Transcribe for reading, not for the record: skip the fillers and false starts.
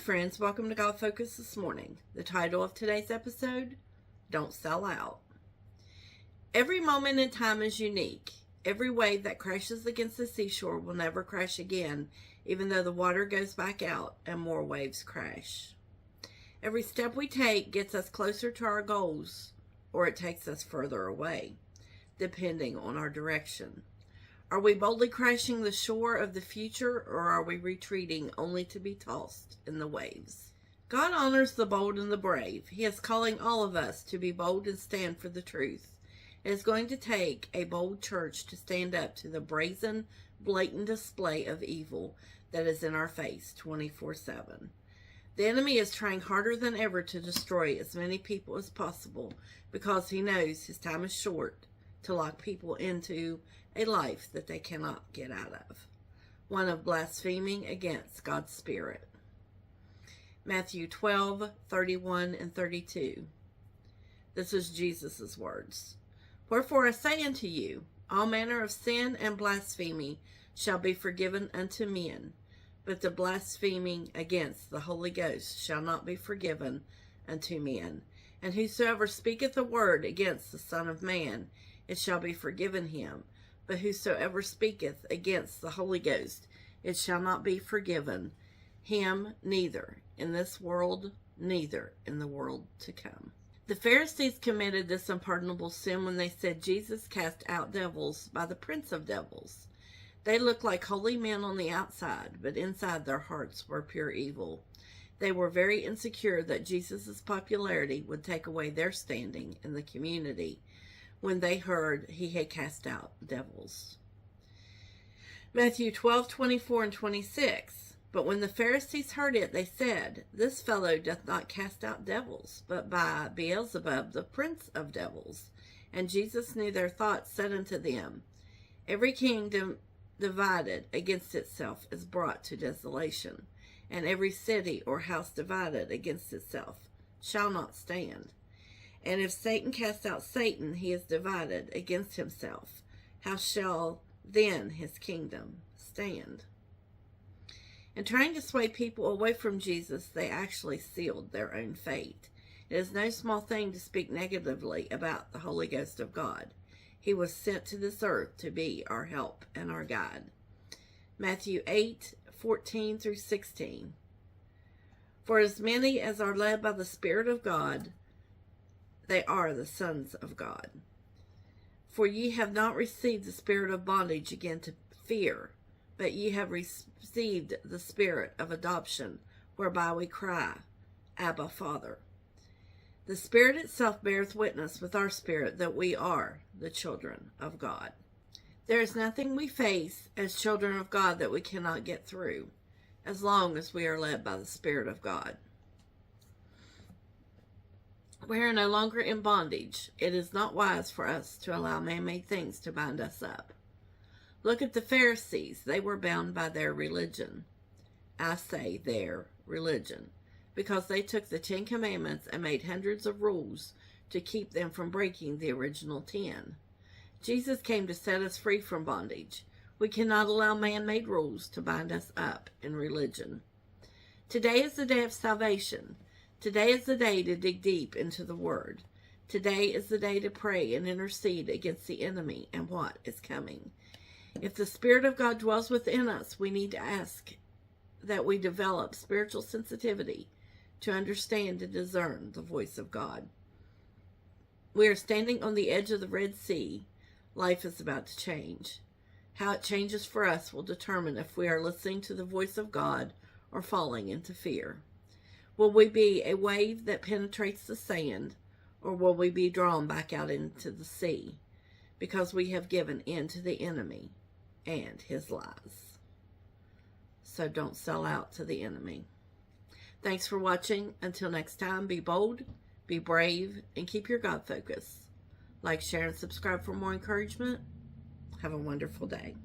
friends, welcome to God Focus this morning. The title of today's episode, Don't Sell Out. Every moment in time is unique. Every wave that crashes against the seashore will never crash again, even though the water goes back out and more waves crash. Every step we take gets us closer to our goals, or it takes us further away, depending on our direction. Are we boldly crashing the shore of the future, or are we retreating only to be tossed in the waves? God honors the bold and the brave. He is calling all of us to be bold and stand for the truth. It is going to take a bold church to stand up to the brazen, blatant display of evil that is in our face 24/7. The enemy is trying harder than ever to destroy as many people as possible because he knows his time is short to lock people into a life that they cannot get out of, one of blaspheming against God's Spirit. Matthew 12:31 and 32. This is Jesus' words. Wherefore I say unto you, all manner of sin and blasphemy shall be forgiven unto men, but the blaspheming against the Holy Ghost shall not be forgiven unto men. And whosoever speaketh a word against the Son of Man, it shall be forgiven him. But whosoever speaketh against the Holy Ghost, it shall not be forgiven him, neither in this world, neither in the world to come. The Pharisees committed this unpardonable sin when they said Jesus cast out devils by the prince of devils. They looked like holy men on the outside, but inside their hearts were pure evil. They were very insecure that Jesus' popularity would take away their standing in the community when they heard he had cast out devils. Matthew 12:24 and 26. But when the Pharisees heard it, they said, This fellow doth not cast out devils, but by Beelzebub, the prince of devils. And Jesus knew their thoughts, said unto them, Every kingdom divided against itself is brought to desolation, and every city or house divided against itself shall not stand. And if Satan cast out Satan, he is divided against himself. How shall then his kingdom stand? In trying to sway people away from Jesus, they actually sealed their own fate. It is no small thing to speak negatively about the Holy Ghost of God. He was sent to this earth to be our help and our guide. Matthew 8:14 through 16. For as many as are led by the Spirit of God, they are the sons of God. For ye have not received the spirit of bondage again to fear, but ye have received the Spirit of adoption, whereby we cry, Abba, Father. The Spirit itself beareth witness with our spirit that we are the children of God. There is nothing we face as children of God that we cannot get through, as long as we are led by the Spirit of God. We are no longer in bondage. It is not wise for us to allow man-made things to bind us up. Look at the Pharisees. They were bound by their religion. I say their religion, because they took the 10 Commandments and made hundreds of rules to keep them from breaking the original 10. Jesus came to set us free from bondage. We cannot allow man-made rules to bind us up in religion. Today is the day of salvation. Today is the day to dig deep into the Word. Today is the day to pray and intercede against the enemy and what is coming. If the Spirit of God dwells within us, we need to ask that we develop spiritual sensitivity to understand and discern the voice of God. We are standing on the edge of the Red Sea. Life is about to change. How it changes for us will determine if we are listening to the voice of God or falling into fear. Will we be a wave that penetrates the sand, or will we be drawn back out into the sea because we have given in to the enemy and his lies? So don't sell out to the enemy. Thanks for watching. Until next time, be bold, be brave, and keep your God focus. Like, share, and subscribe for more encouragement. Have a wonderful day.